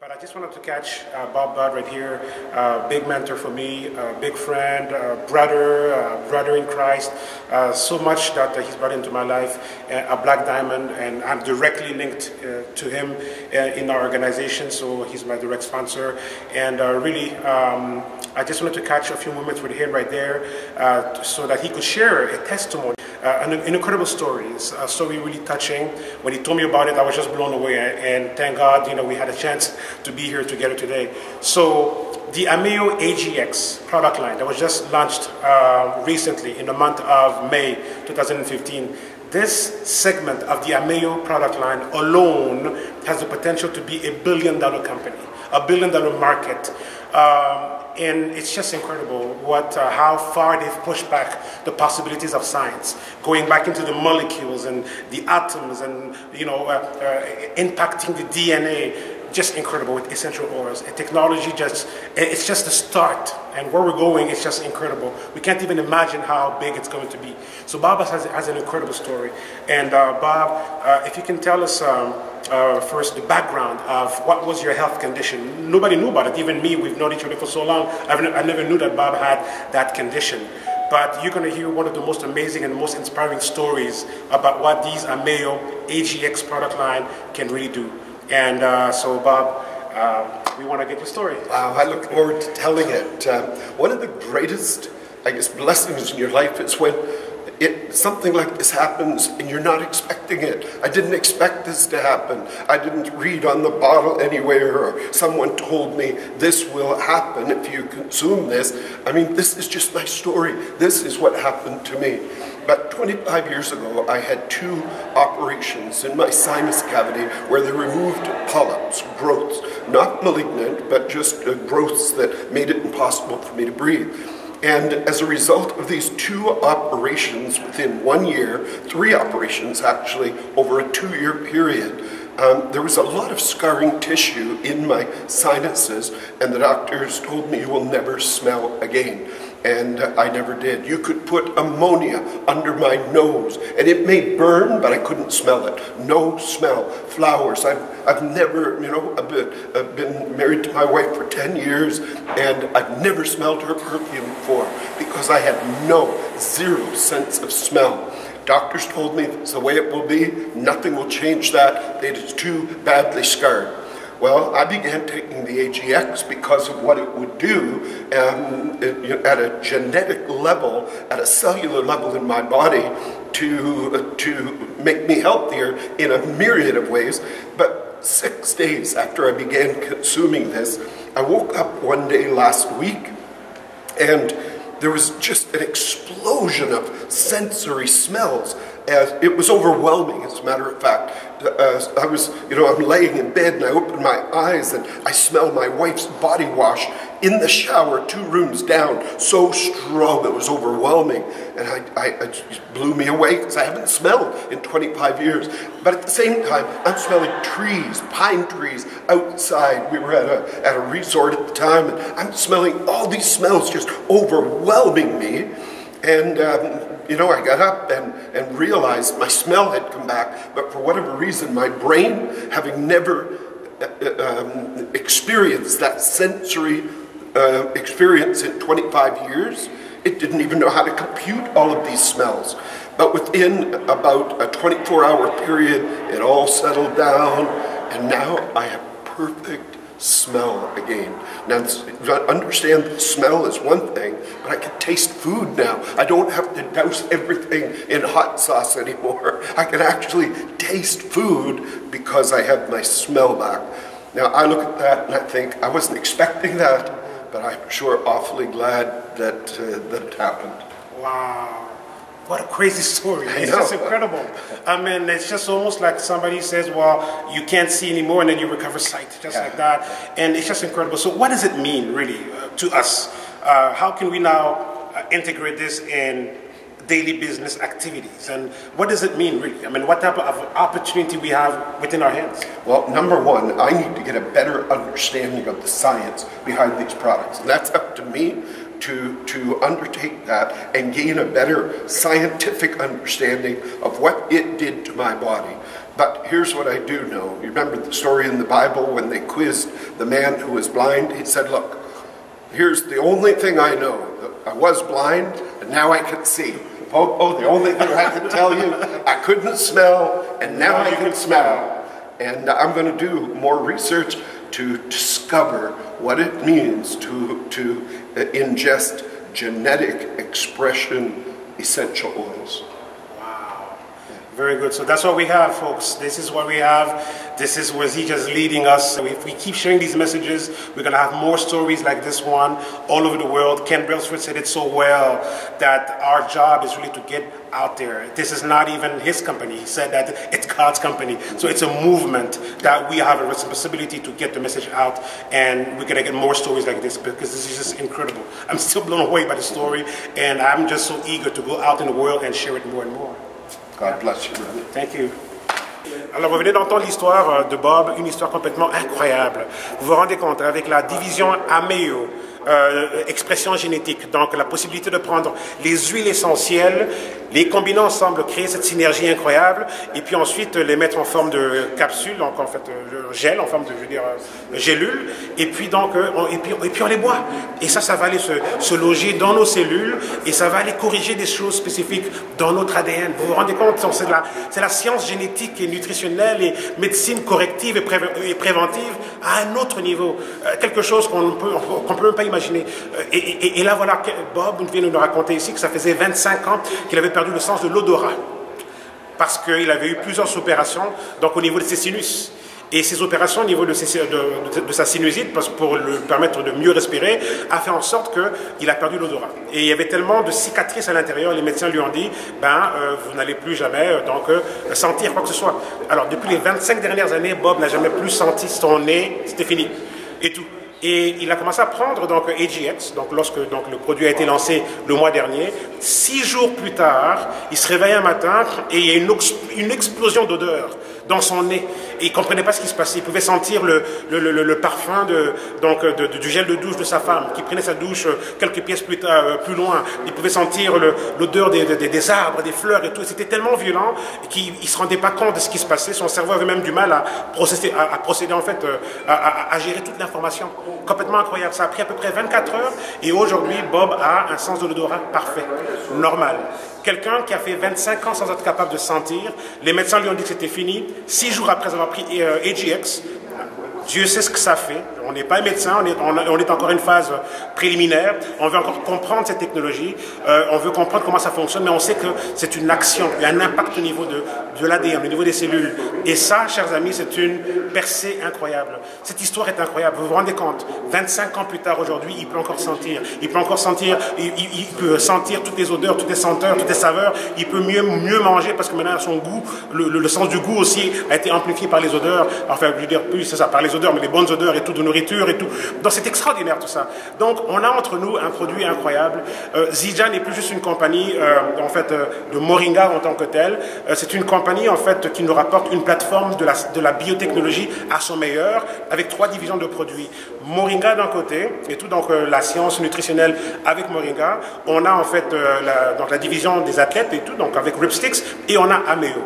But I just wanted to catch Bob Budd right here, big mentor for me, big friend, brother in Christ, so much that he's brought into my life, a black diamond, and I'm directly linked to him in our organization, so he's my direct sponsor. And really, I just wanted to catch a few moments with him right there so that he could share a testimony. An incredible story. It's a story really touching. When he told me about it, I was just blown away, and thank God, we had a chance to be here together today. So the Ameo AGX product line that was just launched recently in the month of May 2015. This segment of the Ameo product line alone has the potential to be $1 billion company, $1 billion market. And it's just incredible how far they've pushed back the possibilities of science, going back into the molecules and the atoms and, impacting the DNA. Just incredible with essential oils. Technology it's just the start. And where we're going is just incredible. We can't even imagine how big it's going to be. So Bob has an incredible story. And Bob, if you can tell us first the background of what was your health condition. Nobody knew about it, even me. We've known each other for so long. I never knew that Bob had that condition. But you're going to hear one of the most amazing and most inspiring stories about what these Ameo AGX product line can really do. And so Bob, we want to get your story. Wow, I look forward to telling it. One of the greatest, blessings in your life is when something like this happens and you're not expecting it. I didn't expect this to happen. I didn't read on the bottle anywhere, or someone told me this will happen if you consume this. This is just my story. This is what happened to me. About 25 years ago, I had 2 operations in my sinus cavity where they removed polyps, growths, not malignant, but just growths that made it impossible for me to breathe. And as a result of these 2 operations within 1 year, 3 operations actually, over a 2-year period, there was a lot of scarring tissue in my sinuses, and the doctors told me you will never smell again. And I never did. You could put ammonia under my nose, and it may burn, but I couldn't smell it. No smell. Flowers. I've never, I've been married to my wife for 10 years, and I've never smelled her perfume before because I had zero sense of smell. Doctors told me it's the way it will be. Nothing will change that. It is too badly scarred. Well, I began taking the AGX because of what it would do at a genetic level, at a cellular level in my body to make me healthier in a myriad of ways. But 6 days after I began consuming this, I woke up one day last week and there was just an explosion of sensory smells. It was overwhelming, as a matter of fact. I'm laying in bed and I open my eyes and I smell my wife's body wash in the shower 2 rooms down, so strong it was overwhelming. And it just blew me away because I haven't smelled in 25 years. But at the same time, I'm smelling trees, pine trees outside. We were at a resort at the time, and I'm smelling all these smells just overwhelming me. And I got up and realized my smell had come back, but for whatever reason, my brain, having never experienced that sensory experience in 25 years, it didn't even know how to compute all of these smells. But within about a 24-hour period, it all settled down, and now I have perfect smell again. Now, understand that smell is one thing, but I can taste food now. I don't have to douse everything in hot sauce anymore. I can actually taste food because I have my smell back. Now, I look at that and I think, I wasn't expecting that, but I'm sure awfully glad that it happened. Wow. What a crazy story. It's just incredible. It's just almost like somebody says, well, you can't see anymore, and then you recover sight, just like that. And it's just incredible. So what does it mean, really, to us? How can we now integrate this in daily business activities? And what does it mean, really? What type of opportunity we have within our hands? Well, number one, I need to get a better understanding of the science behind these products. And that's up to me to undertake that and gain a better scientific understanding of what it did to my body. But here's what I do know. You remember the story in the Bible when they quizzed the man who was blind? He said, look, here's the only thing I know. I was blind, and now I can see. Oh, the only thing I can tell you, I couldn't smell, and now I can smell. And I'm going to do more research to discover what it means to ingest genetic expression essential oils. Very good. So that's what we have, folks. This is what we have. This is where Zija's leading us. So if we keep sharing these messages, we're going to have more stories like this one all over the world. Ken Brailsford said it so well, that our job is really to get out there. This is not even his company. He said that it's God's company. So it's a movement that we have a responsibility to get the message out, and we're going to get more stories like this, because this is just incredible. I'm still blown away by the story, and I'm just so eager to go out in the world and share it more and more. God bless you. Thank you. Alors, vous venez d'entendre l'histoire de Bob, une histoire complètement incroyable. Vous vous rendez compte, avec la division Ameo, expression génétique, donc la possibilité de prendre les huiles essentielles, les combiner ensemble, créer cette synergie incroyable, et puis ensuite les mettre en forme de capsule, donc en fait gel, en forme de, je veux dire, gélule, et puis donc et puis on les boit. Et ça va aller se loger dans nos cellules, et ça va aller corriger des choses spécifiques dans notre ADN. Vous vous rendez compte, c'est la science génétique et nutritionnelle et médecine corrective et préventive à un autre niveau, quelque chose qu'on peut même pas imaginer. Et là voilà, Bob vient de nous raconter ici que ça faisait 25 ans qu'il avait perdu le sens de l'odorat, parce qu'il avait eu plusieurs opérations, donc au niveau de ses sinus. Et ces opérations au niveau de sa sinusite, pour lui permettre de mieux respirer, a fait en sorte qu'il a perdu l'odorat. Et il y avait tellement de cicatrices à l'intérieur, les médecins lui ont dit, vous n'allez plus jamais sentir quoi que ce soit. Alors depuis les 25 dernières années, Bob n'a jamais plus senti son nez, c'était fini, et tout. Et il a commencé à prendre donc AGX, donc lorsque le produit a été lancé le mois dernier. 6 jours plus tard, il se réveille un matin et il y a une explosion d'odeur dans son nez. Et il ne comprenait pas ce qui se passait. Il pouvait sentir le parfum du gel de douche de sa femme, qui prenait sa douche quelques pièces plus loin. Il pouvait sentir l'odeur des arbres, des fleurs et tout. C'était tellement violent qu'il ne se rendait pas compte de ce qui se passait. Son cerveau avait même du mal à procéder en fait, à gérer toute l'information. Complètement incroyable. Ça a pris à peu près 24 heures et aujourd'hui, Bob a un sens de l'odorat parfait, normal. Quelqu'un qui a fait 25 ans sans être capable de sentir, les médecins lui ont dit que c'était fini. 6 jours après avoir pris AGX, Dieu sait ce que ça fait. On n'est pas médecin, on est encore une phase préliminaire. On veut encore comprendre cette technologie. On veut comprendre comment ça fonctionne, mais on sait que c'est une action, il y a un impact au niveau de l'ADN, au niveau des cellules. Et ça, chers amis, c'est une percée incroyable. Cette histoire est incroyable. Vous vous rendez compte, 25 ans plus tard aujourd'hui, il peut encore sentir. Il peut encore sentir, il peut sentir toutes les odeurs, toutes les senteurs, toutes les saveurs. Il peut mieux manger parce que maintenant son goût, le sens du goût aussi a été amplifié par les odeurs. Enfin, je veux dire plus, c'est ça, par les odeurs, mais les bonnes odeurs et tout, de nourriture et tout. Donc c'est extraordinaire tout ça. Donc on a entre nous un produit incroyable. Zija n'est plus juste une compagnie en fait de Moringa en tant que telle. C'est une compagnie en fait qui nous rapporte une plateforme de la biotechnologie à son meilleur, avec 3 divisions de produits. Moringa d'un côté et tout, donc la science nutritionnelle avec Moringa. On a en fait la division des athlètes et tout, donc avec Ripsticks, et on a Ameo.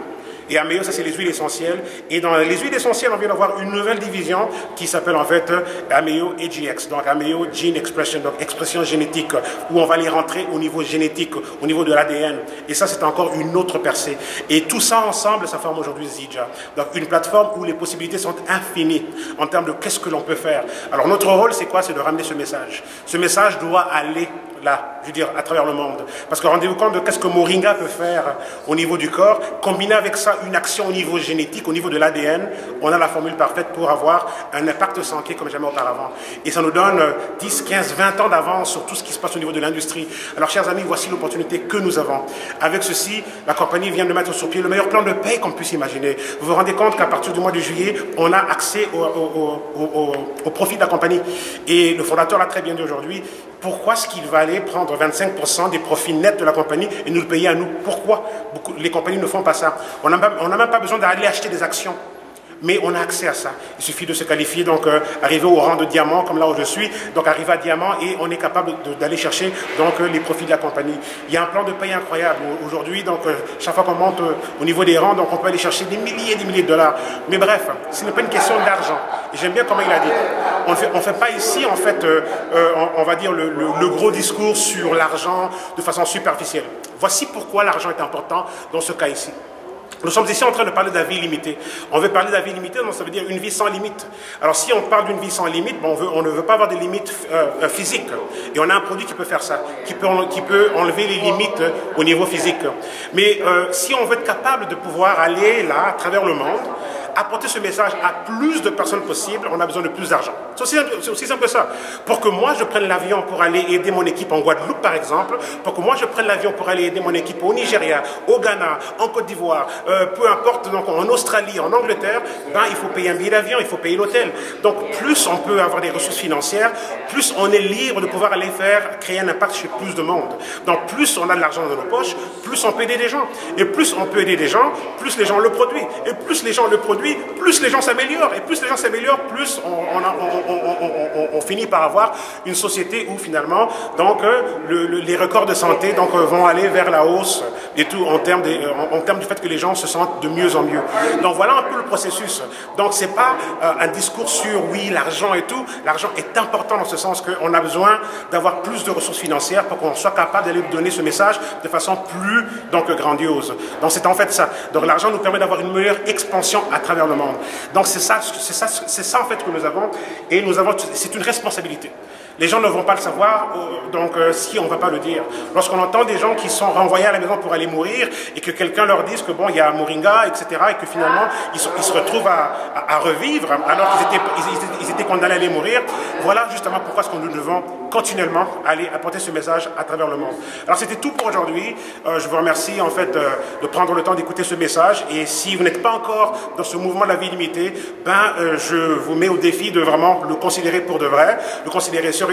Et Ameo, ça c'est les huiles essentielles. Et dans les huiles essentielles, on vient d'avoir une nouvelle division qui s'appelle en fait Ameo AGX, donc Ameo Gene Expression, donc expression génétique, où on va les rentrer au niveau génétique, au niveau de l'ADN. Et ça, c'est encore une autre percée. Et tout ça ensemble, ça forme aujourd'hui Zija. Donc une plateforme où les possibilités sont infinies en termes de qu'est-ce que l'on peut faire. Alors notre rôle, c'est quoi? C'est de ramener ce message. Ce message doit aller là, je veux dire, à travers le monde. Parce que rendez-vous compte de qu'est-ce que Moringa peut faire au niveau du corps, combiné avec ça une action au niveau génétique, au niveau de l'ADN, on a la formule parfaite pour avoir un impact santé comme jamais auparavant. Et ça nous donne 10, 15, 20 ans d'avance sur tout ce qui se passe au niveau de l'industrie. Alors, chers amis, voici l'opportunité que nous avons. Avec ceci, la compagnie vient de mettre sur pied le meilleur plan de paie qu'on puisse imaginer. Vous vous rendez compte qu'à partir du mois de juillet, on a accès au profit de la compagnie. Et le fondateur l'a très bien dit aujourd'hui. Pourquoi est-ce qu'il va aller prendre 25% des profits nets de la compagnie et nous le payer à nous? Pourquoi les compagnies ne font pas ça? On n'a même pas besoin d'aller acheter des actions. Mais on a accès à ça. Il suffit de se qualifier, donc arriver au rang de diamant, comme là où je suis, donc arriver à diamant et on est capable d'aller chercher donc les profits de la compagnie. Il y a un plan de paye incroyable. Aujourd'hui, donc chaque fois qu'on monte au niveau des rangs, donc on peut aller chercher des milliers de dollars. Mais bref, ce n'est pas une question d'argent. Et j'aime bien comment il a dit. On ne fait pas ici, en fait, on va dire le gros discours sur l'argent de façon superficielle. Voici pourquoi l'argent est important dans ce cas ici. Nous sommes ici en train de parler de la vie limitée. On veut parler de la vie limitée, donc ça veut dire une vie sans limite. Alors si on parle d'une vie sans limite, bon, on ne veut pas avoir des limites physiques. Et on a un produit qui peut faire ça, qui peut enlever les limites au niveau physique. Mais si on veut être capable de pouvoir aller là, à travers le monde, apporter ce message à plus de personnes possibles, on a besoin de plus d'argent. C'est aussi simple que ça. Pour que moi, je prenne l'avion pour aller aider mon équipe en Guadeloupe, par exemple, pour que moi, je prenne l'avion pour aller aider mon équipe au Nigeria, au Ghana, en Côte d'Ivoire, peu importe, donc en Australie, en Angleterre, ben, il faut payer un billet d'avion, il faut payer l'hôtel. Donc, plus on peut avoir des ressources financières, plus on est libre de pouvoir aller créer un impact chez plus de monde. Donc, plus on a de l'argent dans nos poches, plus on peut aider des gens. Et plus on peut aider des gens, plus les gens le produisent. Et plus les gens le produisent, plus les gens s'améliorent. Et plus les gens s'améliorent, plus on finit par avoir une société où finalement donc, les records de santé donc, vont aller vers la hausse et tout en termes du fait que les gens se sentent de mieux en mieux. Donc voilà un peu le processus. Donc c'est pas un discours sur oui, l'argent et tout. L'argent est important dans ce sens qu'on a besoin d'avoir plus de ressources financières pour qu'on soit capable d'aller donner ce message de façon plus donc, grandiose. Donc c'est en fait ça. Donc l'argent nous permet d'avoir une meilleure expansion à travers le monde. Donc c'est ça en fait que nous avons. Et c'est une responsabilité. Les gens ne vont pas le savoir, donc si on ne va pas le dire. Lorsqu'on entend des gens qui sont renvoyés à la maison pour aller mourir et que quelqu'un leur dise que bon, il y a Moringa, etc., et que finalement ils se retrouvent à revivre alors qu'ils étaient condamnés à aller mourir, voilà justement pourquoi est-ce que nous devons continuellement aller apporter ce message à travers le monde. Alors c'était tout pour aujourd'hui. Je vous remercie en fait de prendre le temps d'écouter ce message. Et si vous n'êtes pas encore dans ce mouvement de la vie limitée, je vous mets au défi de vraiment le considérer pour de vrai, le considérer sérieusement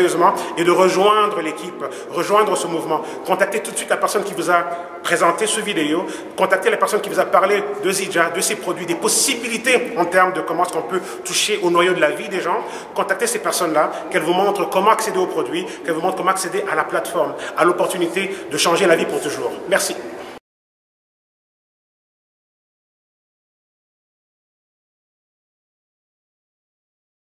et de rejoindre l'équipe, rejoindre ce mouvement. Contactez tout de suite la personne qui vous a présenté ce vidéo, contactez la personne qui vous a parlé de Zidja, de ses produits, des possibilités en termes de comment est-ce qu'on peut toucher au noyau de la vie des gens. Contactez ces personnes-là, qu'elles vous montrent comment accéder aux produits, qu'elles vous montrent comment accéder à la plateforme, à l'opportunité de changer la vie pour toujours. Merci.